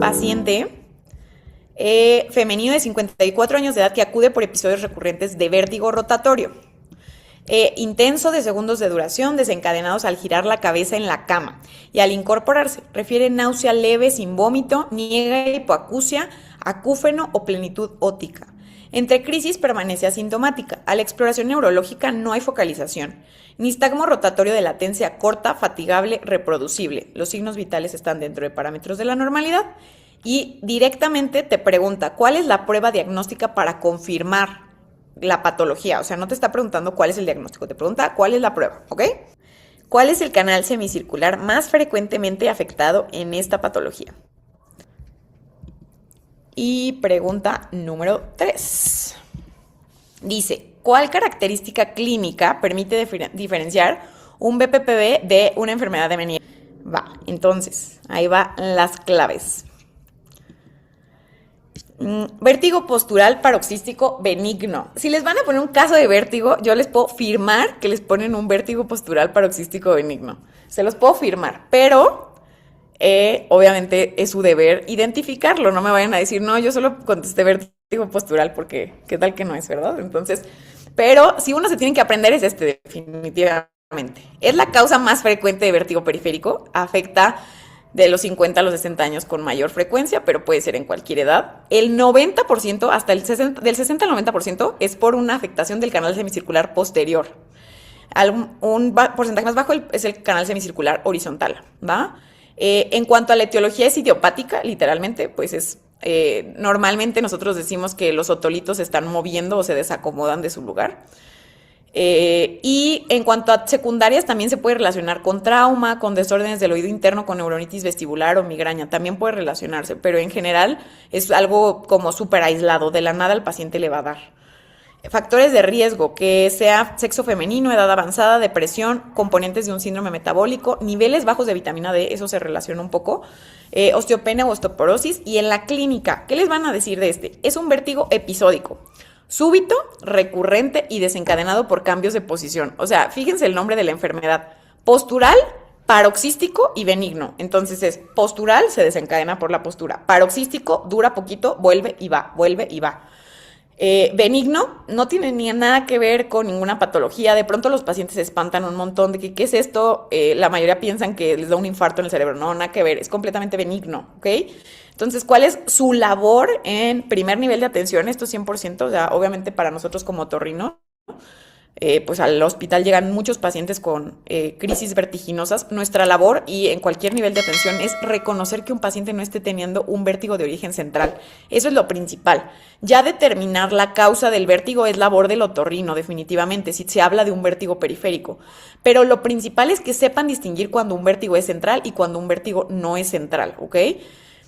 paciente femenino de 54 años de edad que acude por episodios recurrentes de vértigo rotatorio. Intenso de segundos de duración, desencadenados al girar la cabeza en la cama y al incorporarse. Refiere náusea leve sin vómito, niega hipoacusia, acúfeno o plenitud óptica. Entre crisis permanece asintomática. A la exploración neurológica no hay focalización. Nistagmo rotatorio de latencia corta, fatigable, reproducible. Los signos vitales están dentro de parámetros de la normalidad. Y directamente te pregunta, ¿cuál es la prueba diagnóstica para confirmar la patología? O sea, no te está preguntando cuál es el diagnóstico, te pregunta cuál es la prueba, ¿ok? ¿Cuál es el canal semicircular más frecuentemente afectado en esta patología? Y pregunta número 3. Dice, ¿cuál característica clínica permite diferenciar un BPPV de una enfermedad de Meniere? Va, entonces, ahí van las claves. Vértigo postural paroxístico benigno. Si les van a poner un caso de vértigo, yo les puedo firmar que les ponen un vértigo postural paroxístico benigno. Se los puedo firmar, pero obviamente es su deber identificarlo. No me vayan a decir, no, yo solo contesté vértigo postural porque qué tal que no es, ¿verdad? Entonces, pero si uno se tiene que aprender es este, definitivamente. Es la causa más frecuente de vértigo periférico. Afecta de los 50 a los 60 años con mayor frecuencia, pero puede ser en cualquier edad. El 90%, hasta el 60, del 60 al 90% es por una afectación del canal semicircular posterior. Un porcentaje más bajo es el canal semicircular horizontal, ¿va? En cuanto a la etiología es idiopática, literalmente, pues es normalmente nosotros decimos que los otolitos se están moviendo o se desacomodan de su lugar. Y en cuanto a secundarias, también se puede relacionar con trauma, con desórdenes del oído interno, con neuronitis vestibular o migraña. También puede relacionarse, pero en general es algo como súper aislado. De la nada el paciente le va a dar. Factores de riesgo, que sea sexo femenino, edad avanzada, depresión, componentes de un síndrome metabólico, niveles bajos de vitamina D, eso se relaciona un poco, osteopenia o osteoporosis. Y en la clínica, ¿qué les van a decir de este? Es un vértigo episódico. Súbito, recurrente y desencadenado por cambios de posición. O sea, fíjense el nombre de la enfermedad. Postural, paroxístico y benigno. Entonces es postural, se desencadena por la postura. Paroxístico, dura poquito, vuelve y va, vuelve y va. Benigno, no tiene ni nada que ver con ninguna patología. De pronto los pacientes se espantan un montón de que, ¿qué es esto? La mayoría piensan que les da un infarto en el cerebro. No, nada que ver, es completamente benigno, ¿ok? Entonces, ¿cuál es su labor en primer nivel de atención? Esto 100%, o sea, obviamente para nosotros como otorrino, pues al hospital llegan muchos pacientes con crisis vertiginosas. Nuestra labor y en cualquier nivel de atención es reconocer que un paciente no esté teniendo un vértigo de origen central. Eso es lo principal. Ya determinar la causa del vértigo es labor del otorrino, definitivamente, si se habla de un vértigo periférico. Pero lo principal es que sepan distinguir cuando un vértigo es central y cuando un vértigo no es central, ¿ok?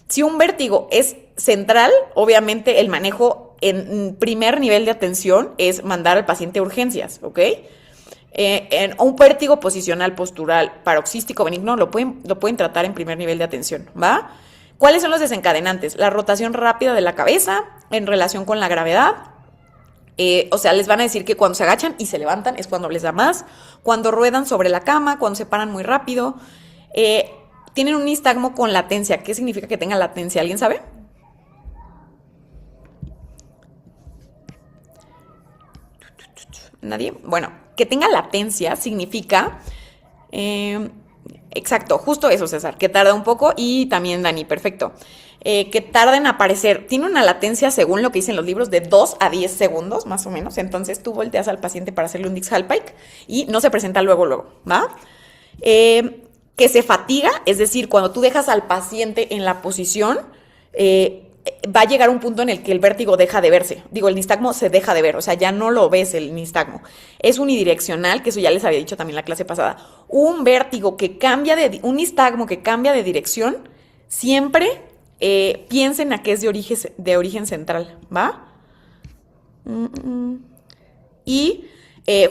Si un vértigo es central, obviamente el manejo en primer nivel de atención es mandar al paciente a urgencias, ¿ok? En un vértigo posicional postural paroxístico benigno lo pueden tratar en primer nivel de atención, ¿va? ¿Cuáles son los desencadenantes? La rotación rápida de la cabeza en relación con la gravedad. O sea, les van a decir que cuando se agachan y se levantan es cuando les da más. Cuando ruedan sobre la cama, cuando se paran muy rápido. Tienen un nistagmo con latencia. ¿Qué significa que tenga latencia? ¿Alguien sabe? ¿Nadie? Bueno, que tenga latencia significa... exacto, justo eso, César, que tarda un poco y también Dani, perfecto. Que tarda en aparecer. Tiene una latencia, según lo que dicen los libros, de 2 a 10 segundos, más o menos. Entonces tú volteas al paciente para hacerle un Dix-Hallpike y no se presenta luego, ¿va? Que se fatiga, es decir, cuando tú dejas al paciente en la posición, va a llegar un punto en el que el vértigo deja de verse. Digo, el nistagmo se deja de ver, o sea, ya no lo ves el nistagmo. Es unidireccional, que eso ya les había dicho también en la clase pasada. Un nistagmo que cambia de dirección, siempre piensen a que es de origen central, ¿va? Y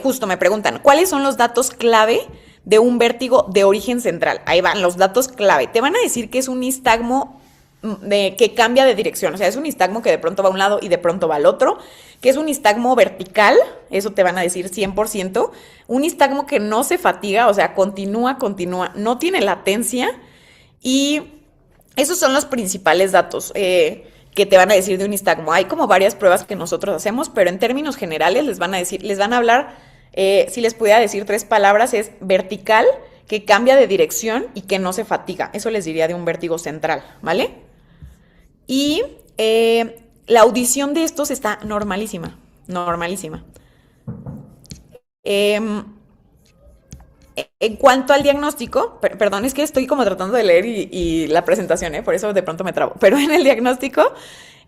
justo me preguntan, ¿cuáles son los datos clave de un vértigo de origen central? Ahí van los datos clave. Te van a decir que es un nistagmo que cambia de dirección, o sea, es un nistagmo que de pronto va a un lado y de pronto va al otro, que es un nistagmo vertical, eso te van a decir 100%, un nistagmo que no se fatiga, o sea, continúa, no tiene latencia y Esos son los principales datos que te van a decir de un nistagmo. Hay como varias pruebas que nosotros hacemos, pero en términos generales les van a decir, les van a hablar, si les pudiera decir tres palabras, es vertical, que cambia de dirección y que no se fatiga. Eso les diría de un vértigo central, ¿vale? Y la audición de estos está normalísima, normalísima. Eh, en cuanto al diagnóstico, perdón, es que estoy como tratando de leer y la presentación, por eso de pronto me trabo. Pero en el diagnóstico,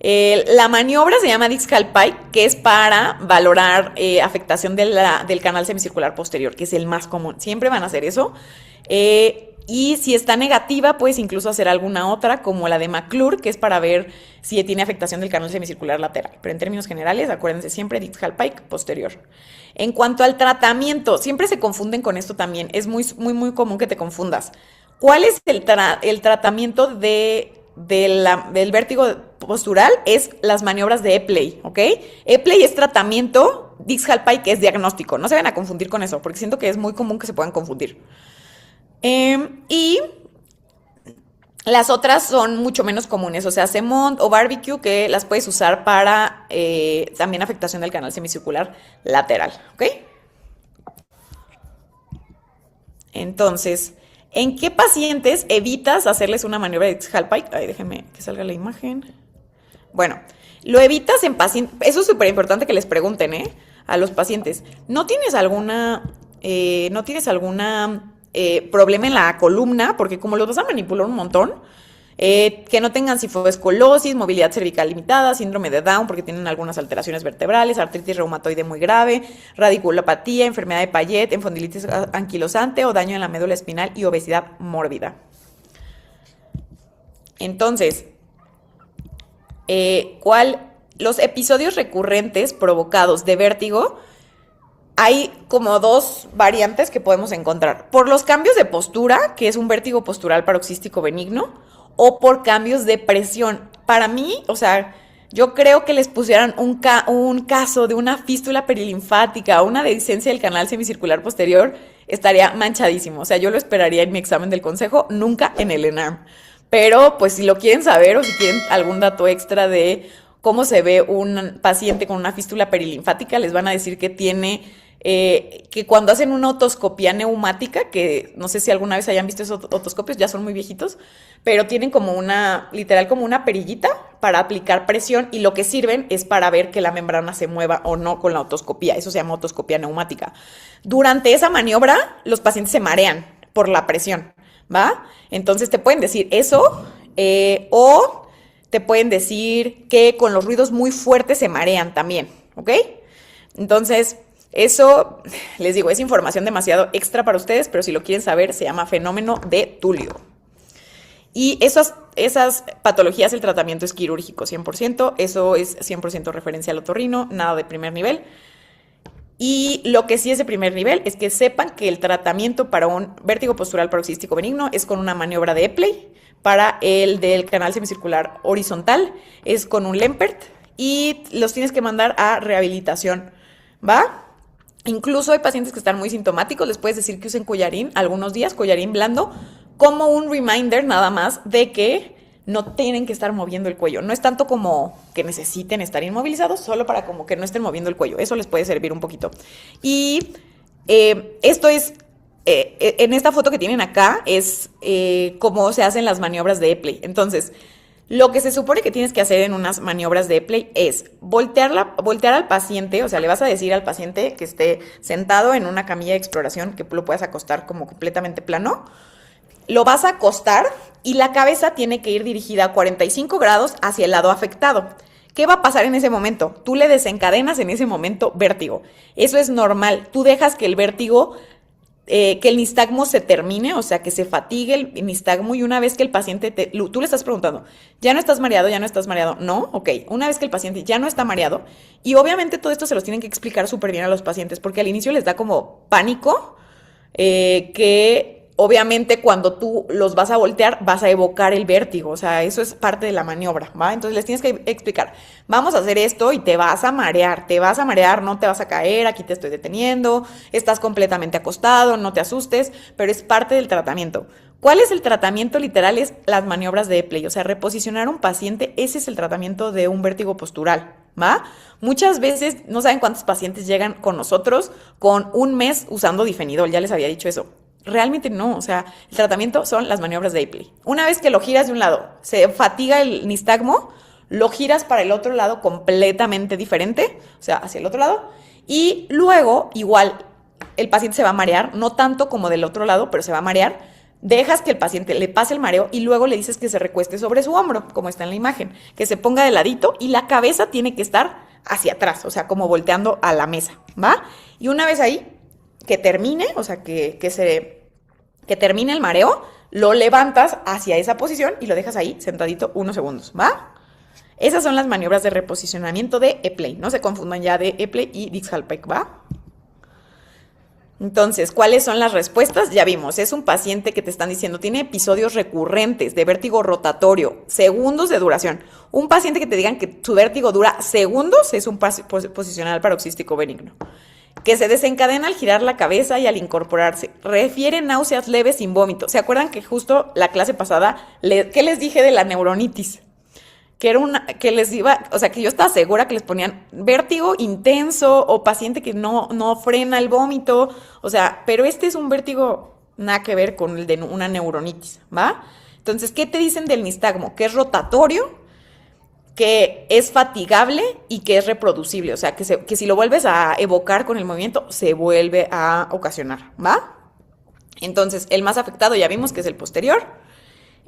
la maniobra se llama Dix-Hallpike, que es para valorar afectación del canal semicircular posterior, que es el más común. Siempre van a hacer eso. Y si está negativa, puedes incluso hacer alguna otra, como la de McClure, que es para ver si tiene afectación del canal semicircular lateral. Pero en términos generales, acuérdense siempre Dix-Hallpike posterior. En cuanto al tratamiento, siempre se confunden con esto también. Es muy, muy, muy común que te confundas. ¿Cuál es el tratamiento del vértigo postural? Es las maniobras de Epley, ¿ok? Epley es tratamiento, Dix-Hallpike es diagnóstico. No se van a confundir con eso, porque siento que es muy común que se puedan confundir. Y las otras son mucho menos comunes, o sea, Semont o Barbecue, que las puedes usar para también afectación del canal semicircular lateral, ¿ok? Entonces, ¿en qué pacientes evitas hacerles una maniobra de Dix-Hallpike? Ay, déjenme que salga la imagen. Bueno, lo evitas en pacientes, eso es súper importante que les pregunten, a los pacientes. ¿No tienes alguna problema en la columna? Porque como los vas a manipular un montón, que no tengan cifoescolosis, movilidad cervical limitada, síndrome de Down porque tienen algunas alteraciones vertebrales, artritis reumatoide muy grave, radiculopatía, enfermedad de Payet, enfondilitis anquilosante o daño en la médula espinal y obesidad mórbida. Entonces, los episodios recurrentes provocados de vértigo, hay como dos variantes que podemos encontrar. Por los cambios de postura, que es un vértigo postural paroxístico benigno, o por cambios de presión. Para mí, o sea, yo creo que les pusieran un caso de una fístula perilinfática o una dehiscencia del canal semicircular posterior, estaría manchadísimo. O sea, yo lo esperaría en mi examen del consejo, nunca en el ENARM. Pero, pues, si lo quieren saber o si quieren algún dato extra de cómo se ve un paciente con una fístula perilinfática, les van a decir que tiene que cuando hacen una otoscopía neumática, que no sé si alguna vez hayan visto esos otoscopios, ya son muy viejitos, pero tienen como literal como una perillita para aplicar presión y lo que sirven es para ver que la membrana se mueva o no con la otoscopía. Eso se llama otoscopía neumática. Durante esa maniobra, los pacientes se marean por la presión, ¿va? Entonces te pueden decir eso o te pueden decir que con los ruidos muy fuertes se marean también, ¿ok? Entonces, eso, les digo, es información demasiado extra para ustedes, pero si lo quieren saber, se llama fenómeno de Tulio. Y esas patologías, el tratamiento es quirúrgico 100%, eso es 100% referencia al otorrino, nada de primer nivel. Y lo que sí es de primer nivel es que sepan que el tratamiento para un vértigo postural paroxístico benigno es con una maniobra de Epley, para el del canal semicircular horizontal es con un Lempert y los tienes que mandar a rehabilitación, ¿va? Incluso hay pacientes que están muy sintomáticos, les puedes decir que usen collarín algunos días, collarín blando, como un reminder nada más de que no tienen que estar moviendo el cuello. No es tanto como que necesiten estar inmovilizados, solo para como que no estén moviendo el cuello. Eso les puede servir un poquito. Y esto es, en esta foto que tienen acá, es cómo se hacen las maniobras de Epley. Entonces, lo que se supone que tienes que hacer en unas maniobras de Epley es voltear al paciente, o sea, le vas a decir al paciente que esté sentado en una camilla de exploración, que lo puedas acostar como completamente plano, lo vas a acostar y la cabeza tiene que ir dirigida a 45 grados hacia el lado afectado. ¿Qué va a pasar en ese momento? Tú le desencadenas en ese momento vértigo. Eso es normal. Tú dejas que el vértigo, que el nistagmo se termine, o sea, que se fatigue el nistagmo y una vez que el paciente, tú le estás preguntando, ¿ya no estás mareado? ¿Ya no estás mareado? No, ok. Una vez que el paciente ya no está mareado, y obviamente todo esto se los tienen que explicar súper bien a los pacientes porque al inicio les da como pánico, que obviamente cuando tú los vas a voltear vas a evocar el vértigo, o sea, eso es parte de la maniobra, ¿va? Entonces les tienes que explicar, vamos a hacer esto y te vas a marear, no te vas a caer, aquí te estoy deteniendo, estás completamente acostado, no te asustes, pero es parte del tratamiento. ¿Cuál es el tratamiento literal? Es las maniobras de Epley, o sea, reposicionar a un paciente, ese es el tratamiento de un vértigo postural, ¿va? Muchas veces, no saben cuántos pacientes llegan con nosotros con un mes usando difenidol, ya les había dicho eso. Realmente no, o sea, el tratamiento son las maniobras de Epley. Una vez que lo giras de un lado, se fatiga el nistagmo, lo giras para el otro lado completamente diferente, o sea, hacia el otro lado, y luego, igual, el paciente se va a marear, no tanto como del otro lado, pero se va a marear. Dejas que el paciente le pase el mareo y luego le dices que se recueste sobre su hombro, como está en la imagen, que se ponga de ladito y la cabeza tiene que estar hacia atrás, o sea, como volteando a la mesa, ¿va? Y una vez ahí, que termine, o sea, que termine el mareo, lo levantas hacia esa posición y lo dejas ahí sentadito unos segundos, ¿va? Esas son las maniobras de reposicionamiento de Epley. No se confundan ya de Epley y Dix-Hallpike, ¿va? Entonces, ¿cuáles son las respuestas? Ya vimos, es un paciente que te están diciendo, tiene episodios recurrentes de vértigo rotatorio, segundos de duración. Un paciente que te digan que su vértigo dura segundos es un posicional paroxístico benigno. Que se desencadena al girar la cabeza y al incorporarse. Refiere náuseas leves sin vómito. ¿Se acuerdan que justo la clase pasada, ¿qué les dije de la neuronitis? Que era que les iba, o sea, que yo estaba segura que les ponían vértigo intenso o paciente que no frena el vómito, o sea, pero este es un vértigo nada que ver con el de una neuronitis, ¿va? Entonces, ¿qué te dicen del nistagmo? Que es rotatorio, que es fatigable y que es reproducible, o sea, que si lo vuelves a evocar con el movimiento, se vuelve a ocasionar, ¿va? Entonces, el más afectado ya vimos que es el posterior.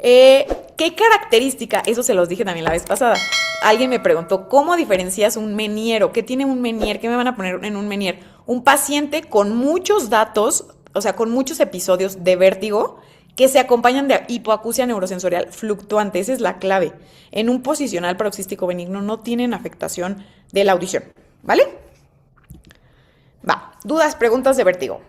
¿Qué característica? Eso se los dije también la vez pasada. Alguien me preguntó, ¿cómo diferencias un menier? ¿Qué tiene un menier? ¿Qué me van a poner en un menier? Un paciente con muchos datos, o sea, con muchos episodios de vértigo que se acompañan de hipoacusia neurosensorial fluctuante. Esa es la clave. En un posicional paroxístico benigno no tienen afectación de la audición, ¿vale? Va, dudas, preguntas de vértigo.